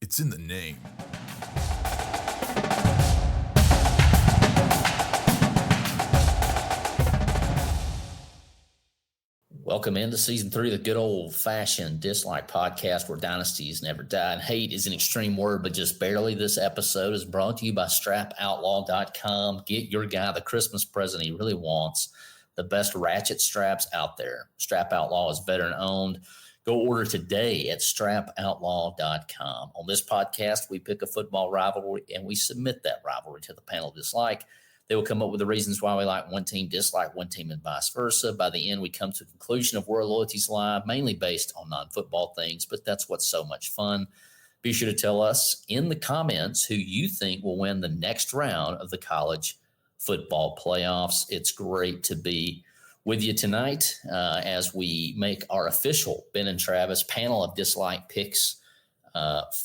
It's in the name. Welcome into Season 3 of the good old-fashioned Dislike Podcast, where dynasties never die. And hate is an extreme word, but just barely. This episode is brought to you by StrapOutlaw.com. Get your guy the Christmas present he really wants. The best ratchet straps out there. Strap Outlaw is veteran-owned. Go order today at StrapOutlaw.com. On this podcast, we pick a football rivalry, and we submit that rivalry to the panel of Dislike. They will come up with the reasons why we like one team, dislike one team, and vice versa. By the end, we come to the conclusion of where loyalties lie, mainly based on non-football things, but that's what's so much fun. Be sure to tell us in the comments who you think will win the next round of the college football playoffs. It's great to be with you tonight as we make our official Ben and Travis panel of dislike picks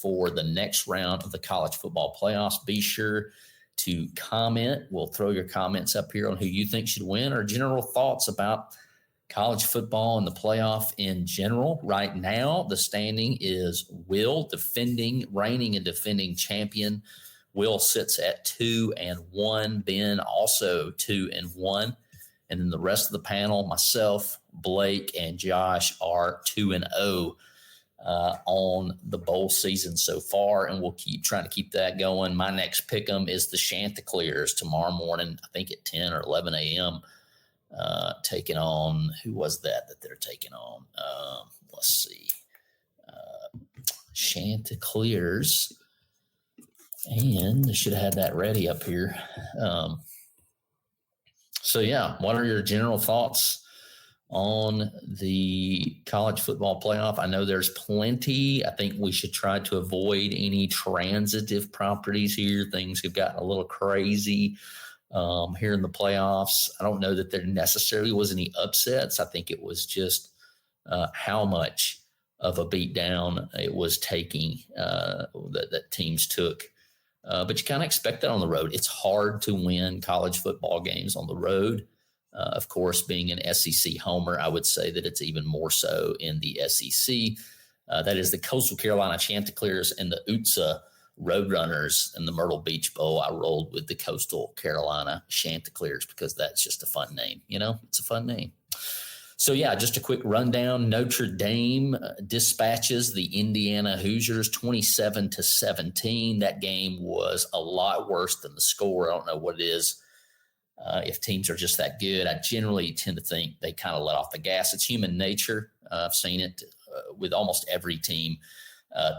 for the next round of the college football playoffs. Be sure to comment. We'll throw your comments up here on who you think should win or general thoughts about college football and the playoff in general. Right now, the standing is Will, reigning and defending champion. Will sits at 2-1. Ben also 2-1. And then the rest of the panel, myself, Blake, and Josh are 2-0. On the bowl season so far, and we'll keep trying to keep that going. My next pick'em is the Chanticleers tomorrow morning, I think at 10 or 11 a.m. Taking on, who was that they're taking on? Let's see. Chanticleers. And I should have had that ready up here. So, yeah, what are your general thoughts on the college football playoff? I know there's plenty. I think we should try to avoid any transitive properties here. Things have gotten a little crazy here in the playoffs. I don't know that there necessarily was any upsets. I think it was just how much of a beat down it was taking that teams took. But you kind of expect that on the road. It's hard to win college football games on the road. Of course, being an SEC homer, I would say that it's even more so in the SEC. That is the Coastal Carolina Chanticleers and the UTSA Roadrunners in the Myrtle Beach Bowl. I rolled with the Coastal Carolina Chanticleers because that's just a fun name. You know, it's a fun name. So, yeah, just a quick rundown. Notre Dame dispatches the Indiana Hoosiers 27-17. That game was a lot worse than the score. I don't know what it is. If teams are just that good, I generally tend to think they kind of let off the gas. It's human nature. I've seen it with almost every team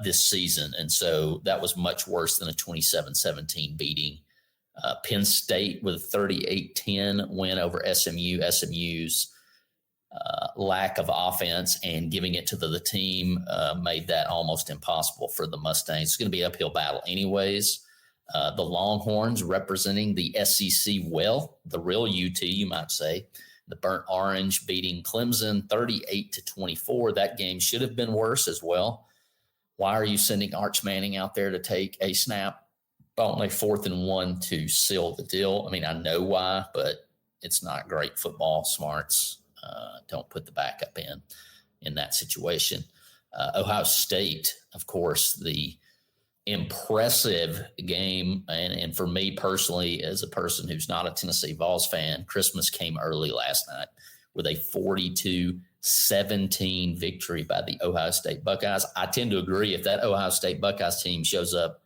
this season. And so that was much worse than a 27-17 beating. Penn State with a 38-10 win over SMU. SMU's lack of offense and giving it to the team made that almost impossible for the Mustangs. It's going to be an uphill battle anyways. The Longhorns representing the SEC well, the real UT, you might say. The Burnt Orange beating Clemson 38-24. That game should have been worse as well. Why are you sending Arch Manning out there to take a snap only 4th and 1 to seal the deal? I mean, I know why, but it's not great football smarts. Don't put the backup in that situation. Ohio State, of course, the impressive game. And for me personally, as a person who's not a Tennessee Vols fan, Christmas came early last night with a 42-17 victory by the Ohio State Buckeyes. I tend to agree if that Ohio State Buckeyes team shows up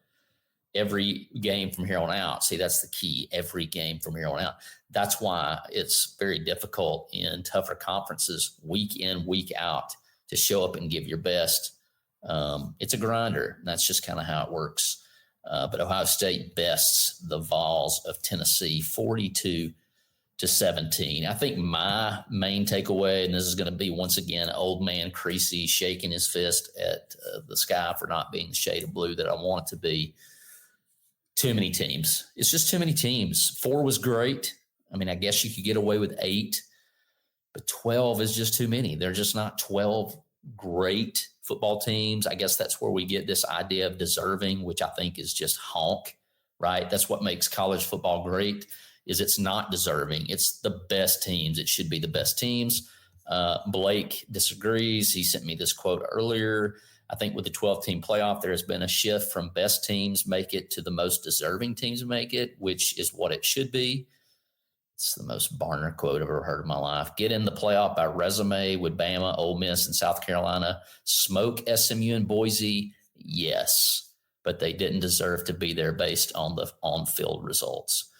every game from here on out, see, that's the key, every game from here on out. That's why it's very difficult in tougher conferences week in, week out to show up and give your best. It's a grinder. That's just kind of how it works. But Ohio State bests the Vols of Tennessee 42-17. I think my main takeaway, and this is going to be once again old man Creasy shaking his fist at the sky for not being the shade of blue that I want it to be. Too many teams. It's just too many teams. 4 was great. I mean, I guess you could get away with 8, but 12 is just too many. They're just not 12 great football teams. I guess that's where we get this idea of deserving, which I think is just honk, right? That's what makes college football great, is it's not deserving. It's the best teams. It should be the best teams. Blake disagrees. He sent me this quote earlier. I think with the 12-team playoff, there has been a shift from best teams make it to the most deserving teams make it, which is what it should be. It's the most Barner quote I've ever heard in my life. Get in the playoff by resume with Bama, Ole Miss, and South Carolina. Smoke SMU and Boise, yes, but they didn't deserve to be there based on the on-field results.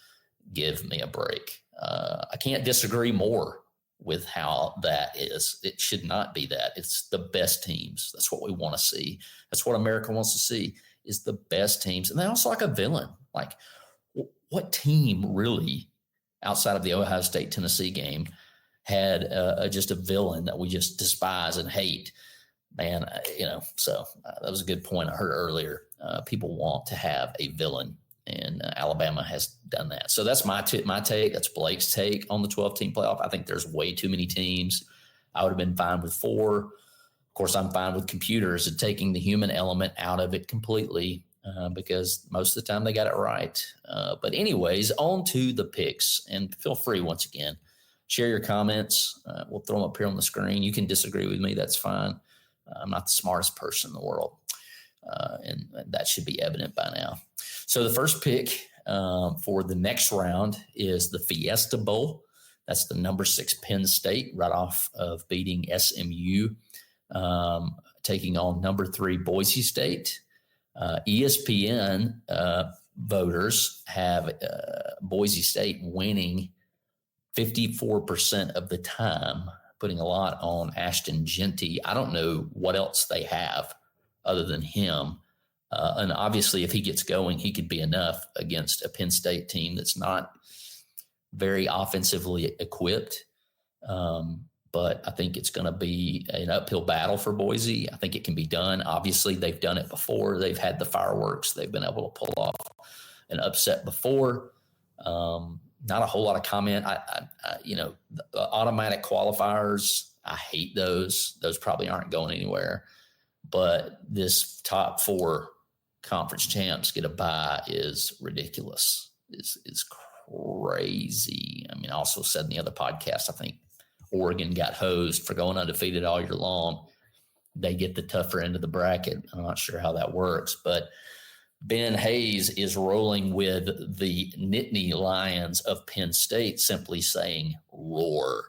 Give me a break. I can't disagree more with how that is. It should not be that. It's the best teams. That's what we want to see. That's what America wants to see, is the best teams. And they also like a villain. Like, what team really, outside of the Ohio State-Tennessee game, had just a villain that we just despise and hate? Man, so that was a good point I heard earlier. People want to have a villain, and Alabama has done that. So that's my take. That's Blake's take on the 12-team playoff. I think there's way too many teams. I would have been fine with 4. Of course, I'm fine with computers and taking the human element out of it completely because most of the time they got it right. But anyways, on to the picks. And feel free, once again, share your comments. We'll throw them up here on the screen. You can disagree with me. That's fine. I'm not the smartest person in the world. And that should be evident by now. So the first pick for the next round is the Fiesta Bowl. That's the number 6 Penn State, right off of beating SMU, taking on number 3 Boise State. ESPN voters have Boise State winning 54% of the time, putting a lot on Ashton Genty. I don't know what else they have other than him. And obviously, if he gets going, he could be enough against a Penn State team that's not very offensively equipped. But I think it's going to be an uphill battle for Boise. I think it can be done. Obviously, they've done it before. They've had the fireworks. They've been able to pull off an upset before. Not a whole lot of comment. The automatic qualifiers, I hate those. Those probably aren't going anywhere. But this top 4 conference champs get a bye is ridiculous. Is crazy. I mean, I also said in the other podcast, I think Oregon got hosed for going undefeated all year long. They get the tougher end of the bracket. I'm not sure how that works, but Ben Hayes is rolling with the Nittany Lions of Penn State, simply saying roar.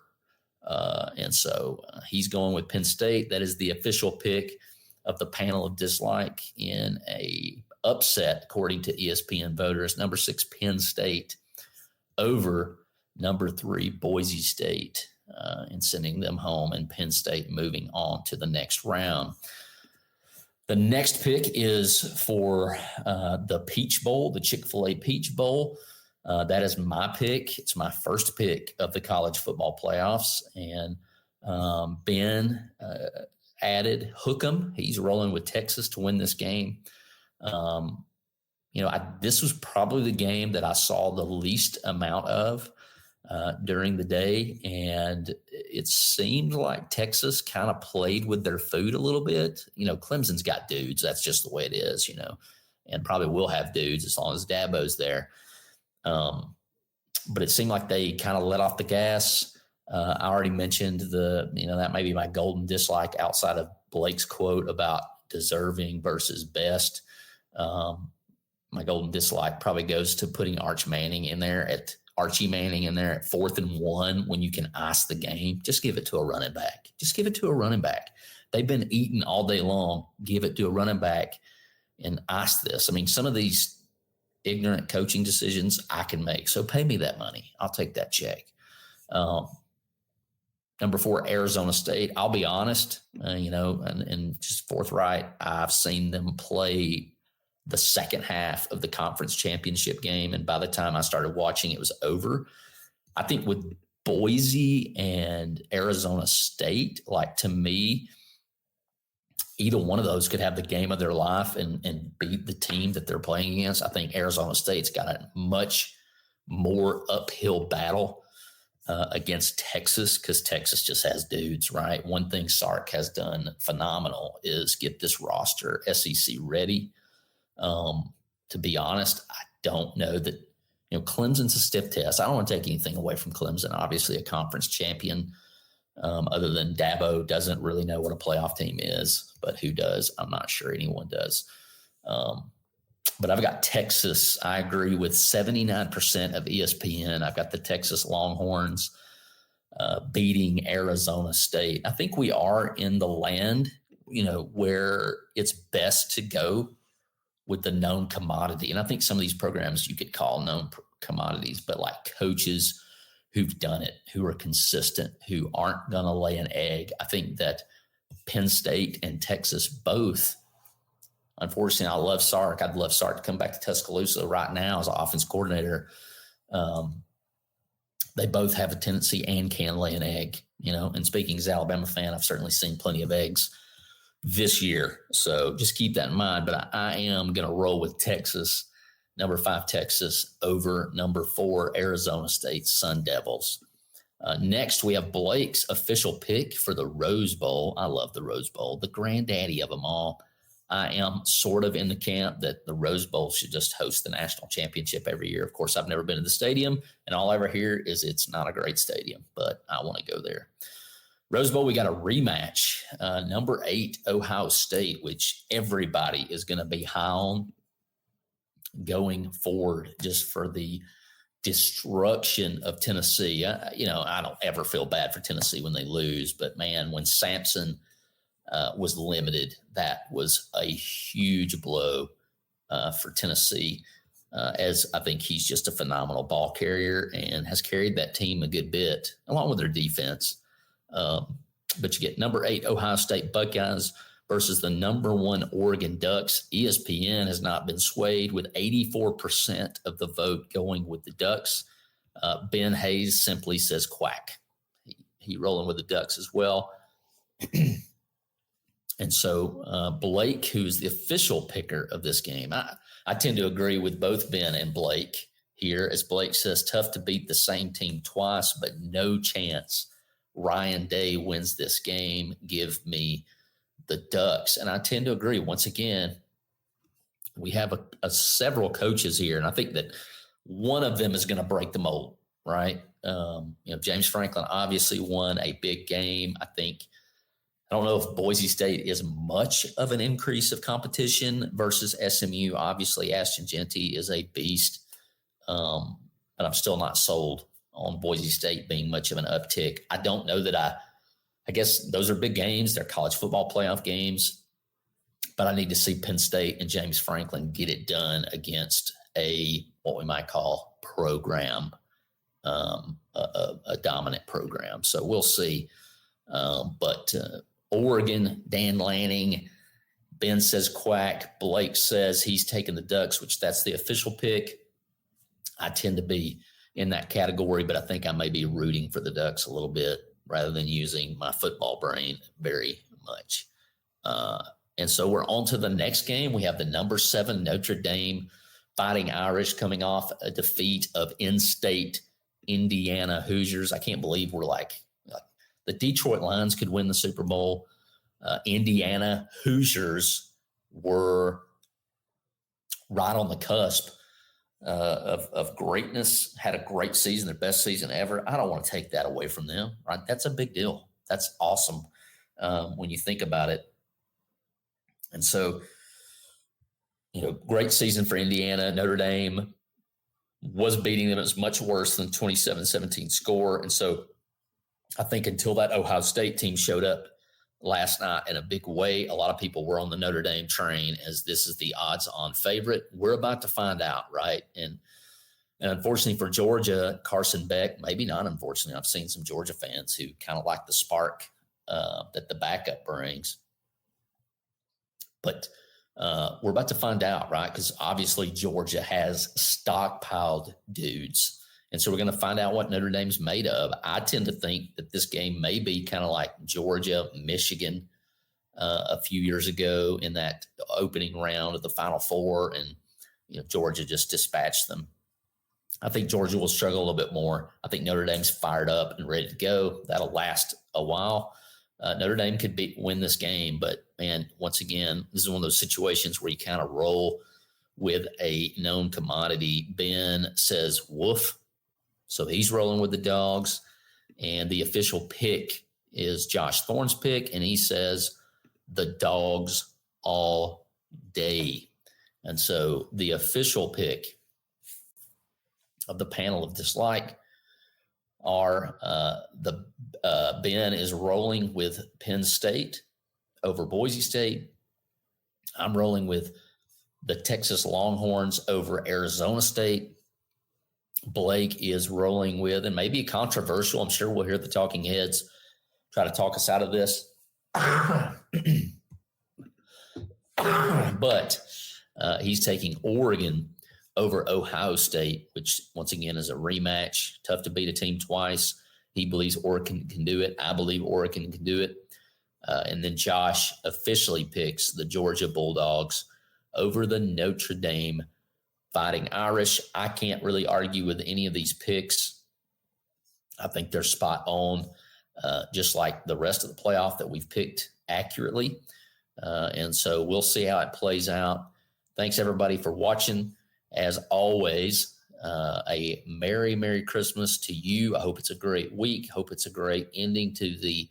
And so he's going with Penn State. That is the official pick of the panel of dislike in a upset, according to ESPN voters. Number 6 Penn State over number 3 Boise State, and sending them home, and Penn State moving on to the next round. The next pick is for the Peach Bowl, the Chick-fil-A Peach Bowl. That is my pick. It's my first pick of the college football playoffs. And Ben added Hook'em. He's rolling with Texas to win this game. This was probably the game that I saw the least amount of during the day. And it seemed like Texas kind of played with their food a little bit. Clemson's got dudes. That's just the way it is, and probably will have dudes as long as Dabo's there. But it seemed like they kind of let off the gas. I already mentioned that may be my golden dislike outside of Blake's quote about deserving versus best. My golden dislike probably goes to putting Archie Manning in there at 4th and 1 when you can ice the game. Just give it to a running back. They've been eating all day long. Give it to a running back and ice this. I mean, some of these ignorant coaching decisions I can make. So pay me that money. I'll take that check. Number 4, Arizona State. I'll be honest, and just forthright, I've seen them play the second half of the conference championship game. And by the time I started watching, it was over. I think with Boise and Arizona State, to me, either one of those could have the game of their life and beat the team that they're playing against. I think Arizona State's got a much more uphill battle against Texas, because Texas just has dudes, right? One thing Sark has done phenomenal is get this roster SEC ready. To be honest, I don't know that, Clemson's a stiff test. I don't want to take anything away from Clemson, obviously a conference champion. other than Dabo doesn't really know what a playoff team is, but who does? I'm not sure anyone does. But I've got Texas. I agree with 79% of ESPN. I've got the Texas Longhorns beating Arizona State. I think we are in the land, where it's best to go with the known commodity. And I think some of these programs you could call known commodities, but like coaches who've done it, who are consistent, who aren't going to lay an egg. I think that Penn State and Texas both, unfortunately, I love Sark. I'd love Sark to come back to Tuscaloosa right now as an offense coordinator. They both have a tendency and can lay an egg, and speaking as an Alabama fan, I've certainly seen plenty of eggs this year. So just keep that in mind. But I am going to roll with Texas, number 5 Texas over number 4 Arizona State Sun Devils. Next, we have Blake's official pick for the Rose Bowl. I love the Rose Bowl, the granddaddy of them all. I am sort of in the camp that the Rose Bowl should just host the national championship every year. Of course, I've never been to the stadium, and all I ever hear is it's not a great stadium, but I want to go there. Rose Bowl, we got a rematch. Number 8, Ohio State, which everybody is going to be high on going forward just for the destruction of Tennessee. I don't ever feel bad for Tennessee when they lose, but man, when Sampson was limited, that was a huge blow for Tennessee, as I think he's just a phenomenal ball carrier and has carried that team a good bit, along with their defense. But you get number 8 Ohio State Buckeyes versus the number 1 Oregon Ducks. ESPN has not been swayed, with 84% of the vote going with the Ducks. Ben Hayes simply says quack. He rolling with the Ducks as well. And so Blake, who's the official picker of this game, I tend to agree with both Ben and Blake here. As Blake says, tough to beat the same team twice, but no chance Ryan Day wins this game. Give me the Ducks. And I tend to agree. Once again, we have several coaches here, and I think that one of them is going to break the mold, right? James Franklin obviously won a big game. I don't know if Boise State is much of an increase of competition versus SMU. Obviously, Ashton Genty is a beast, but I'm still not sold on Boise State being much of an uptick. I don't know that I guess those are big games. They're college football playoff games, but I need to see Penn State and James Franklin get it done against what we might call program, a dominant program. So we'll see. But Oregon, Dan Lanning, Ben says quack. Blake says he's taking the Ducks, which that's the official pick. I tend to be in that category, but I think I may be rooting for the Ducks a little bit rather than using my football brain very much. And so we're on to the next game. We have the number 7 Notre Dame Fighting Irish coming off a defeat of in-state Indiana Hoosiers. I can't believe we're like the Detroit Lions could win the Super Bowl. Indiana Hoosiers were right on the cusp of greatness, had a great season, their best season ever. I don't want to take that away from them, right? That's a big deal. That's awesome when you think about it. And so, great season for Indiana. Notre Dame was beating them. It was much worse than 27-17 score. And so I think until that Ohio State team showed up last night in a big way, a lot of people were on the Notre Dame train as this is the odds-on favorite. We're about to find out, right? And unfortunately for Georgia, Carson Beck, maybe not unfortunately, I've seen some Georgia fans who kind of like the spark that the backup brings. But we're about to find out, right? Because obviously Georgia has stockpiled dudes. And so we're going to find out what Notre Dame's made of. I tend to think that this game may be kind of like Georgia, Michigan a few years ago in that opening round of the Final Four. And, Georgia just dispatched them. I think Georgia will struggle a little bit more. I think Notre Dame's fired up and ready to go. That'll last a while. Notre Dame could win this game, but man, once again, this is one of those situations where you kind of roll with a known commodity. Ben says woof, so he's rolling with the Dogs, and the official pick is Josh Thorne's pick, and he says the Dogs all day. And so the official pick of the panel of dislike are Ben is rolling with Penn State over Boise State. I'm rolling with the Texas Longhorns over Arizona State. Blake is rolling with, and maybe controversial, I'm sure we'll hear the talking heads try to talk us out of this. But he's taking Oregon over Ohio State, which once again is a rematch. Tough to beat a team twice. He believes Oregon can do it. I believe Oregon can do it. And then Josh officially picks the Georgia Bulldogs over the Notre Dame Fighting Irish. I can't really argue with any of these picks. I think they're spot on, just like the rest of the playoff that we've picked accurately. And so we'll see how it plays out. Thanks, everybody, for watching. As always, a Merry, Merry Christmas to you. I hope it's a great week. Hope it's a great ending to the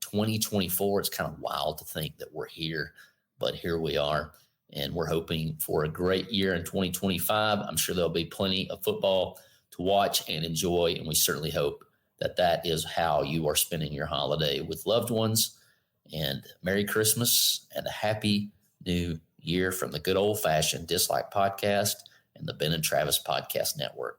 2024. It's kind of wild to think that we're here, but here we are. And we're hoping for a great year in 2025. I'm sure there'll be plenty of football to watch and enjoy. And we certainly hope that that is how you are spending your holiday with loved ones. And Merry Christmas and a Happy New Year from the Good Old Fashioned Dislike Podcast and the Ben and Travis Podcast Network.